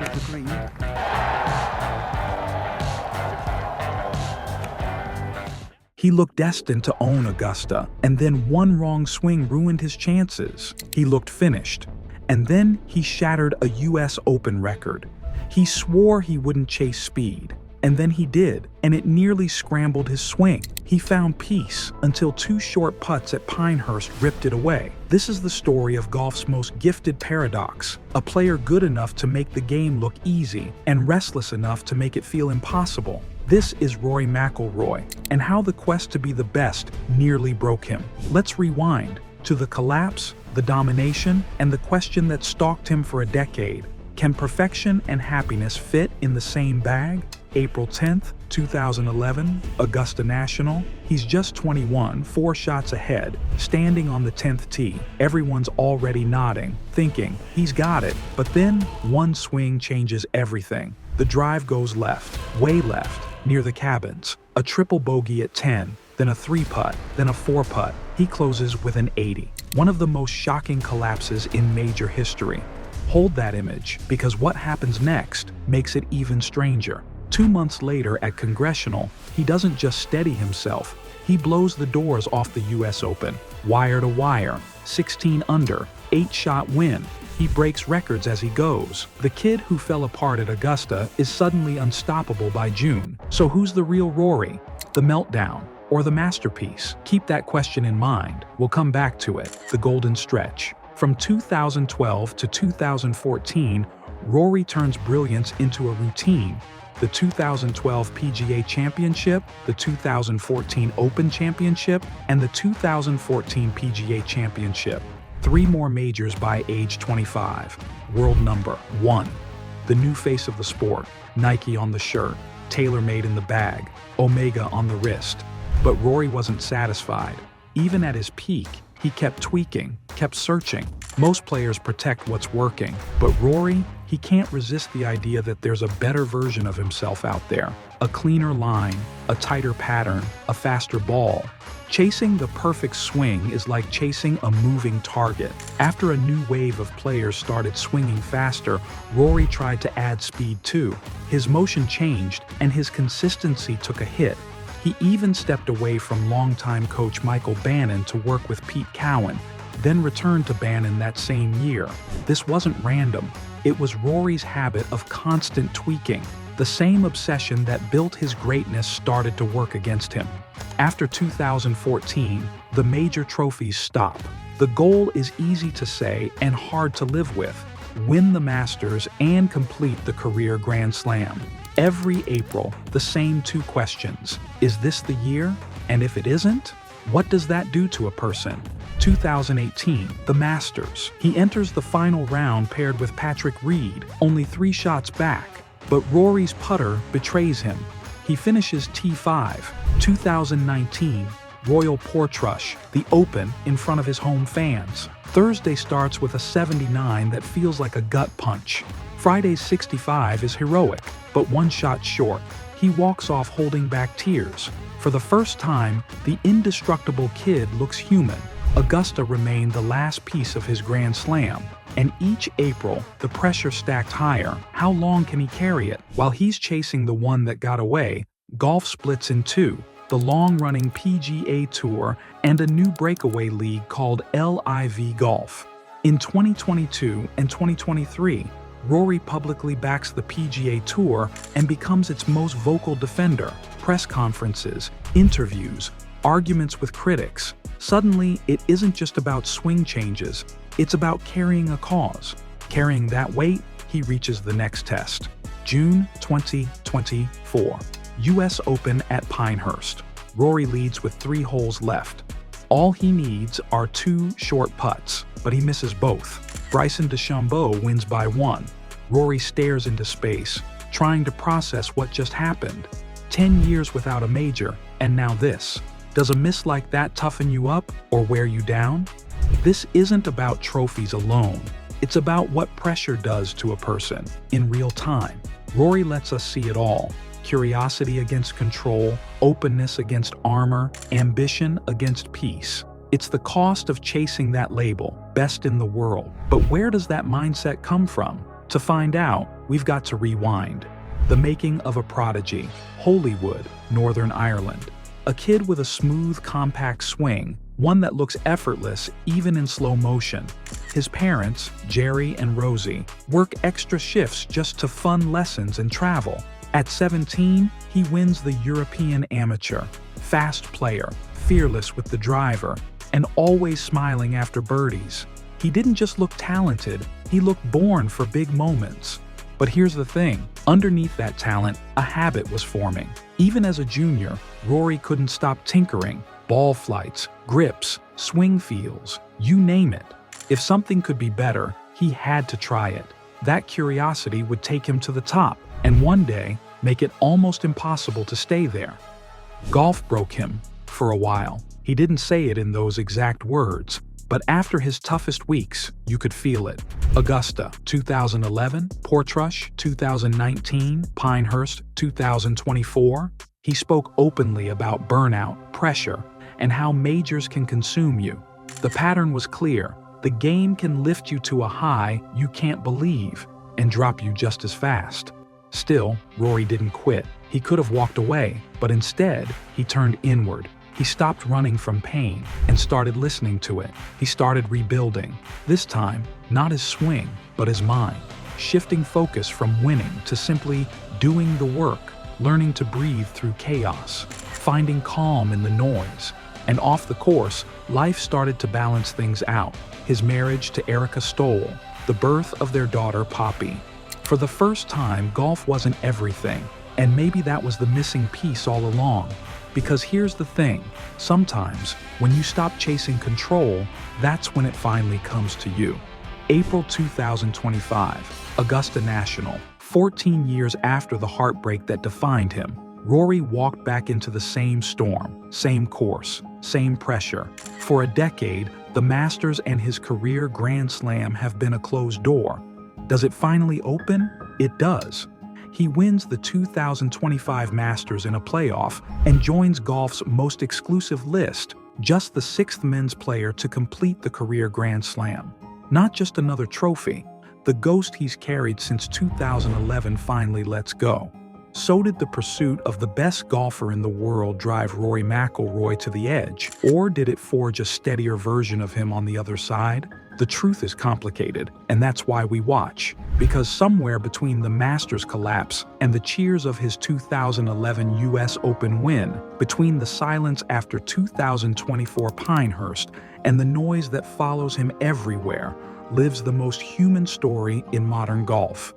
of the green. He looked destined to own Augusta, and then one wrong swing ruined his chances. He looked finished, and then he shattered a US Open record. He swore he wouldn't chase speed, and then he did, and it nearly scrambled his swing. He found peace until two short putts at Pinehurst ripped it away. This is the story of golf's most gifted paradox, a player good enough to make the game look easy and restless enough to make it feel impossible. This is Rory McIlroy, and how the quest to be the best nearly broke him. Let's rewind to the collapse, the domination, and the question that stalked him for a decade. Can perfection and happiness fit in the same bag? April 10th, 2011, Augusta National. He's just 21, 4 shots ahead, standing on the 10th tee. Everyone's already nodding, thinking he's got it. But then, one swing changes everything. The drive goes left, way left, near the cabins. A triple bogey at 10, then a 3-putt, then a 4-putt. He closes with an 80. One of the most shocking collapses in major history. Hold that image, because what happens next makes it even stranger. 2 months later at Congressional, he doesn't just steady himself, he blows the doors off the US Open. Wire to wire, 16 under, 8-shot win. He breaks records as he goes. The kid who fell apart at Augusta is suddenly unstoppable by June. So who's the real Rory? The meltdown or the masterpiece? Keep that question in mind. We'll come back to it. The golden stretch. From 2012 to 2014, Rory turns brilliance into a routine. The 2012 PGA Championship, the 2014 Open Championship, and the 2014 PGA Championship. 3 more majors by age 25. World number 1. The new face of the sport. Nike on the shirt, TaylorMade in the bag, Omega on the wrist. But Rory wasn't satisfied. Even at his peak, he kept tweaking, kept searching. Most players protect what's working, but Rory, he can't resist the idea that there's a better version of himself out there. A cleaner line, a tighter pattern, a faster ball. Chasing the perfect swing is like chasing a moving target. After a new wave of players started swinging faster, Rory tried to add speed too. His motion changed, and his consistency took a hit. He even stepped away from longtime coach Michael Bannon to work with Pete Cowan, then returned to Bannon that same year. This wasn't random. It was Rory's habit of constant tweaking. The same obsession that built his greatness started to work against him. After 2014, the major trophies stop. The goal is easy to say and hard to live with. Win the Masters and complete the career Grand Slam. Every April, the same 2 questions. Is this the year? And if it isn't, what does that do to a person? 2018, the Masters. He enters the final round paired with Patrick Reed, only 3 shots back. But Rory's putter betrays him. He finishes T5. 2019, Royal Portrush, the Open in front of his home fans. Thursday starts with a 79 that feels like a gut punch. Friday's 65 is heroic, but 1 shot short. He walks off holding back tears. For the first time, the indestructible kid looks human. Augusta remained the last piece of his Grand Slam, and each April, the pressure stacked higher. How long can he carry it? While he's chasing the one that got away, golf splits in 2, the long-running PGA Tour and a new breakaway league called LIV Golf. In 2022 and 2023, Rory publicly backs the PGA Tour and becomes its most vocal defender. Press conferences, interviews, arguments with critics. Suddenly, it isn't just about swing changes, it's about carrying a cause. Carrying that weight, he reaches the next test. June 2024, US Open at Pinehurst. Rory leads with 3 holes left. All he needs are 2 short putts, but he misses both. Bryson DeChambeau wins by 1. Rory stares into space, trying to process what just happened. 10 years without a major, and now this. Does a miss like that toughen you up or wear you down? This isn't about trophies alone. It's about what pressure does to a person in real time. Rory lets us see it all. Curiosity against control, openness against armor, ambition against peace. It's the cost of chasing that label, best in the world. But where does that mindset come from? To find out, we've got to rewind. The making of a prodigy, Holywood, Northern Ireland. A kid with a smooth, compact swing, one that looks effortless even in slow motion. His parents, Jerry and Rosie, work extra shifts just to fund lessons and travel. At 17, he wins the European Amateur. Fast player, fearless with the driver, and always smiling after birdies. He didn't just look talented, he looked born for big moments. But here's the thing, underneath that talent, a habit was forming. Even as a junior, Rory couldn't stop tinkering. Ball flights, grips, swing feels, you name it. If something could be better, he had to try it. That curiosity would take him to the top, and one day, make it almost impossible to stay there. Golf broke him, for a while. He didn't say it in those exact words, but after his toughest weeks, you could feel it. Augusta, 2011, Portrush, 2019, Pinehurst, 2024. He spoke openly about burnout, pressure, and how majors can consume you. The pattern was clear. The game can lift you to a high you can't believe and drop you just as fast. Still, Rory didn't quit. He could have walked away, but instead, he turned inward. He stopped running from pain and started listening to it. He started rebuilding. This time, not his swing, but his mind. Shifting focus from winning to simply doing the work, learning to breathe through chaos, finding calm in the noise. And off the course, life started to balance things out. His marriage to Erica Stoll, the birth of their daughter Poppy. For the first time, golf wasn't everything, and maybe that was the missing piece all along. Because here's the thing, sometimes, when you stop chasing control, that's when it finally comes to you. April 2025, Augusta National. 14 years after the heartbreak that defined him, Rory walked back into the same storm, same course, same pressure. For a decade, the Masters and his career Grand Slam have been a closed door. Does it finally open? It does. He wins the 2025 Masters in a playoff and joins golf's most exclusive list, just the sixth men's player to complete the career Grand Slam. Not just another trophy, the ghost he's carried since 2011 finally lets go. So did the pursuit of the best golfer in the world drive Rory McIlroy to the edge, or did it forge a steadier version of him on the other side? The truth is complicated, and that's why we watch. Because somewhere between the Masters collapse and the cheers of his 2011 US Open win, between the silence after 2024 Pinehurst and the noise that follows him everywhere, lives the most human story in modern golf.